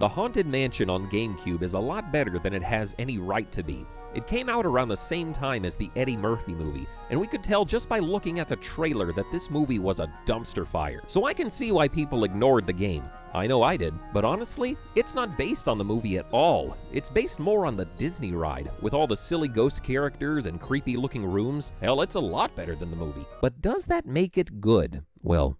The Haunted Mansion on Gamecube is a lot better than it has any right to be. It came out around the same time as the Eddie Murphy movie, and we could tell just by looking at the trailer that this movie was a dumpster fire. So I can see why people ignored the game. I know I did, but honestly, it's not based on the movie at all. It's based more on the Disney ride, with all the silly ghost characters and creepy looking rooms. Hell, it's a lot better than the movie. But does that make it good? Well,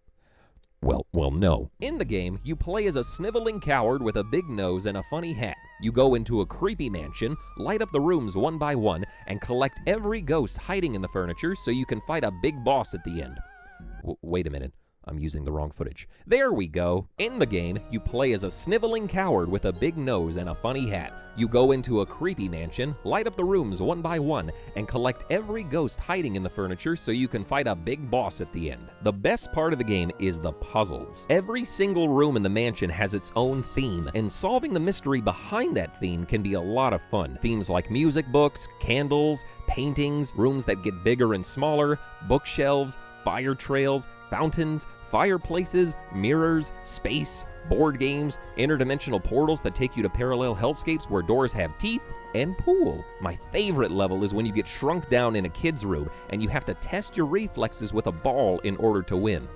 no. In the game, you play as a sniveling coward with a big nose and a funny hat. You go into a creepy mansion, light up the rooms one by one, and collect every ghost hiding in the furniture so you can fight a big boss at the end. Wait a minute. I'm using the wrong footage. There we go. In the game, you play as a sniveling coward with a big nose and a funny hat. You go into a creepy mansion, light up the rooms one by one, and collect every ghost hiding in the furniture so you can fight a big boss at the end. The best part of the game is the puzzles. Every single room in the mansion has its own theme, and solving the mystery behind that theme can be a lot of fun. Themes like music books, candles, paintings, rooms that get bigger and smaller, bookshelves, fire trails, fountains, fireplaces, mirrors, space, board games, interdimensional portals that take you to parallel hellscapes where doors have teeth, and pool. My favorite level is when you get shrunk down in a kid's room and you have to test your reflexes with a ball in order to win.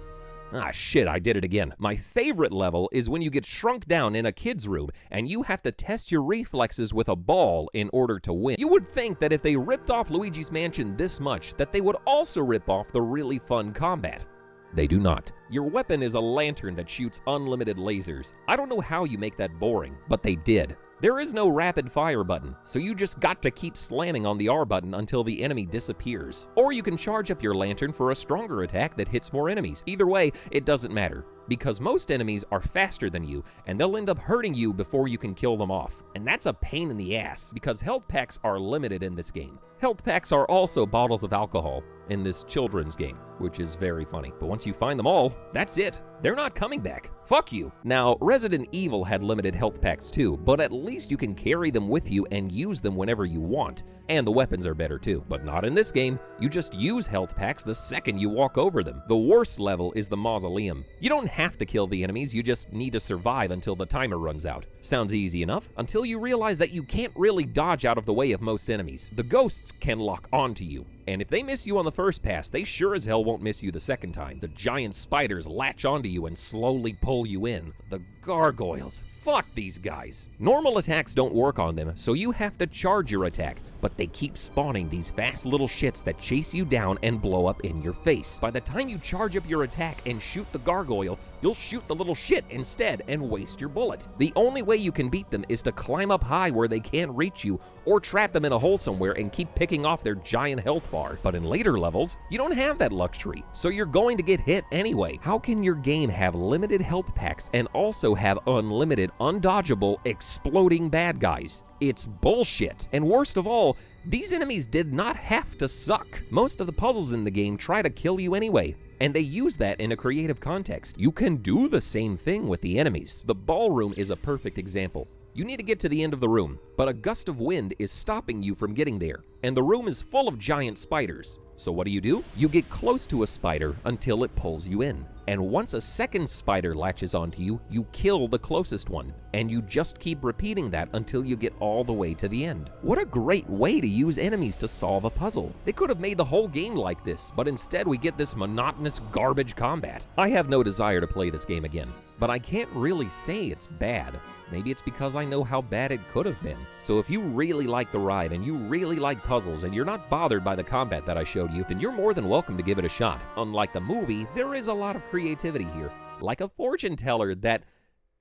Ah shit, I did it again. My favorite level is when you get shrunk down in a kid's room and you have to test your reflexes with a ball in order to win. You would think that if they ripped off Luigi's Mansion this much, that they would also rip off the really fun combat. They do not. Your weapon is a lantern that shoots unlimited lasers. I don't know how you make that boring, but they did. There is no rapid fire button, so you just got to keep slamming on the R button until the enemy disappears. Or you can charge up your lantern for a stronger attack that hits more enemies. Either way, it doesn't matter, because most enemies are faster than you, and they'll end up hurting you before you can kill them off. And that's a pain in the ass, because health packs are limited in this game. Health packs are also bottles of alcohol in this children's game, which is very funny. But once you find them all, that's it. They're not coming back. Fuck you. Now, Resident Evil had limited health packs too, but at least you can carry them with you and use them whenever you want. And the weapons are better too, but not in this game. You just use health packs the second you walk over them. The worst level is the Mausoleum. You don't have to kill the enemies, you just need to survive until the timer runs out. Sounds easy enough, until you realize that you can't really dodge out of the way of most enemies. The ghosts can lock onto you. And if they miss you on the first pass, they sure as hell won't miss you the second time. The giant spiders latch onto you and slowly pull you in. The Gargoyles. Fuck these guys. Normal attacks don't work on them, so you have to charge your attack, but they keep spawning these fast little shits that chase you down and blow up in your face. By the time you charge up your attack and shoot the gargoyle, you'll shoot the little shit instead and waste your bullet. The only way you can beat them is to climb up high where they can't reach you, or trap them in a hole somewhere and keep picking off their giant health bar. But in later levels, you don't have that luxury, so you're going to get hit anyway. How can your game have limited health packs and also have unlimited, undodgeable, exploding bad guys? It's bullshit. And worst of all, these enemies did not have to suck. Most of the puzzles in the game try to kill you anyway, and they use that in a creative context. You can do the same thing with the enemies. The Ballroom is a perfect example. You need to get to the end of the room, but a gust of wind is stopping you from getting there, and the room is full of giant spiders. So what do? You get close to a spider until it pulls you in. And once a second spider latches onto you, you kill the closest one. And you just keep repeating that until you get all the way to the end. What a great way to use enemies to solve a puzzle. They could have made the whole game like this, but instead we get this monotonous garbage combat. I have no desire to play this game again, but I can't really say it's bad. Maybe it's because I know how bad it could have been. So if you really like the ride and you really like puzzles and you're not bothered by the combat that I showed you, then you're more than welcome to give it a shot. Unlike the movie, there is a lot of creativity here, like a fortune teller that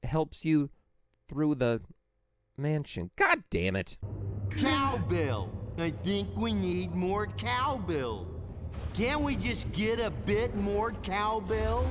helps you through the mansion. God damn it. Cowbell. I think we need more cowbell. Can't we just get a bit more cowbell?